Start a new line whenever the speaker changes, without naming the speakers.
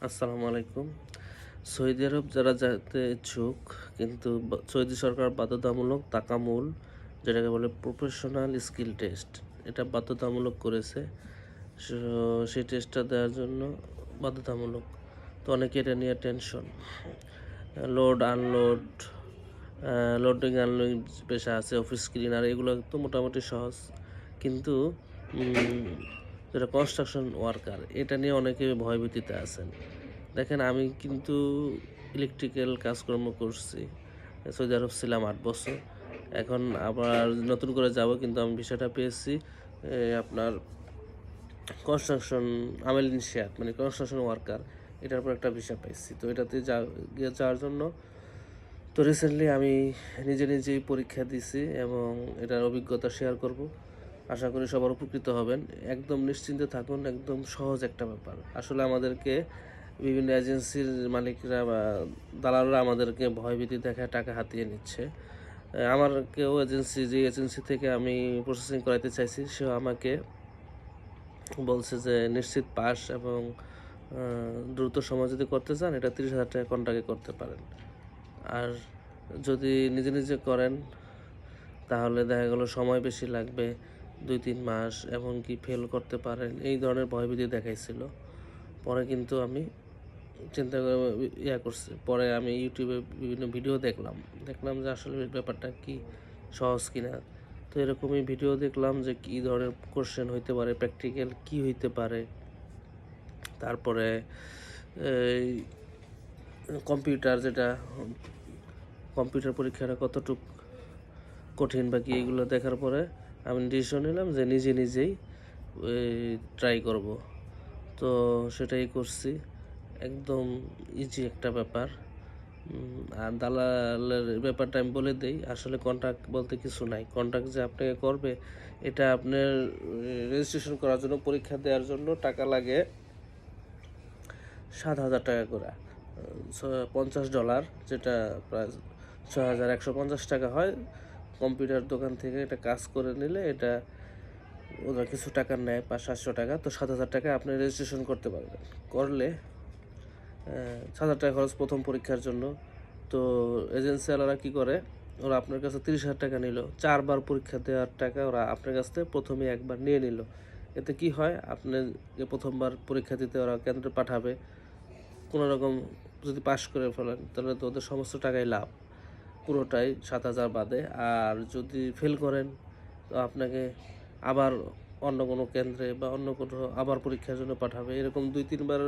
আসসালামু আলাইকুম। সৌদি আরব যারা যেতে ইচ্ছুক কিন্তু সৌদি সরকার বাধ্যতামূলক তাকামুল যেটাকে বলে প্রফেশনাল স্কিল টেস্ট এটা বাধ্যতামূলক করেছে। সো সেই টেস্টটা দেওয়ার জন্য বাধ্যতামূলক। তো অনেকে এটা নিয়ে tension. Load unload, loading unloading পেশা আছে, অফিস ক্লিনার, এগুলো তো মোটামুটি সহজ। কিন্তু যেটা কনস্ট্রাকশন ওয়ার্কার এটা নিয়ে অনেকে ভয়ভীতিতে আছেন। দেখেন, আমি কিন্তু ইলেকট্রিক্যাল কাজকর্ম করছি, সৌদি আরব ছিলাম 8 বছর। এখন আবার নতুন করে যাব, কিন্তু আমি বিষয়টা পেয়েছি আপনার কনস্ট্রাকশন আমেল ইনশিয়াত মানে কনস্ট্রাকশন ওয়ার্কার, এটার উপর একটা ভিসা পাইছি। তো এটাতে যাওয়ার জন্য তো রিসেন্টলি আমি নিজেই পরীক্ষা দিছি এবং এটার অভিজ্ঞতা শেয়ার করব। আশা করি সবার উপকৃত হবেন। একদম নিশ্চিন্তে থাকুন, একদম সহজ একটা ব্যাপার। আসলে আমাদেরকে বিভিন্ন এজেন্সির মালিকরা বা দালালরা আমাদেরকে ভয়ভীতি দেখায় টাকা হাতিয়ে নিচ্ছে। আমার কেউ যে এজেন্সি থেকে আমি প্রসেসিং করাতে চাইছি, সেও আমাকে বলছে যে নিশ্চিত পাস এবং দ্রুত সময় যদি করতে চান এটা 30,000 টাকা কন্ট্রাক্টে করতে পারেন। আর যদি নিজে করেন তাহলে দেখা গেলো সময় বেশি লাগবে, 2-3 মাস, এমনকি ফেল করতে পারেন, এই ধরনের ভয়ভীতি দেখাইছিল। পরে কিন্তু আমি চিন্তা করে করছি। পরে আমি ইউটিউবে বিভিন্ন ভিডিও দেখলাম যে আসলে ব্যাপারটা কি সহজ কিনা। তো এরকমই ভিডিও দেখলাম যে কী ধরনের কোশ্চেন হইতে পারে, প্র্যাকটিক্যাল কি হইতে পারে, তারপরে এই কম্পিউটার পরীক্ষাটা কতটুকু কঠিন বা কি, এইগুলো দেখার পরে আমি ডিসিশন নিলাম যে নিজেই ট্রাই করব। তো সেটাই করছি। একদম ইজি একটা ব্যাপার। আর দালালের ব্যাপারটা আমি বলে দিই, আসলে কন্ট্রাক্ট বলতে কিছু নাই। কন্ট্রাক্ট যে আপনাকে করবে, এটা আপনার রেজিস্ট্রেশন করার জন্য, পরীক্ষা দেওয়ার জন্য টাকা লাগে $7,000 করে, $50, যেটা প্রায় 6,150 টাকা হয়। কম্পিউটার দোকান থেকে এটা কাজ করে নিলে এটা ওরা কিছু টাকা নেয়, 500-700 টাকা। তো 7,000 টাকা আপনি রেজিস্ট্রেশন করতে পারবেন। করলে 7,000 টাকা খরচ প্রথম পরীক্ষার জন্য। তো এজেন্সিওয়ালারা কী করে, ওরা আপনার কাছে 30,000 টাকা নিল, 4 বার পরীক্ষা দেওয়ার টাকা ওরা আপনার কাছ থেকে প্রথমে একবার নিয়ে নিল। এতে কি হয়, আপনাকে প্রথমবার পরীক্ষা দিতে ওরা কেন্দ্রে পাঠাবে। কোনো রকম যদি পাশ করে ফেলেন তাহলে তো ওদের সমস্ত টাকাই লাভ, পুরোটাই 7,000 বাদে। আর যদি ফেল করেন তো আপনাকে আবার অন্য কোনো কেন্দ্রে বা অন্য কোনো আবার পরীক্ষার জন্য পাঠাবে। এরকম 2-3 বার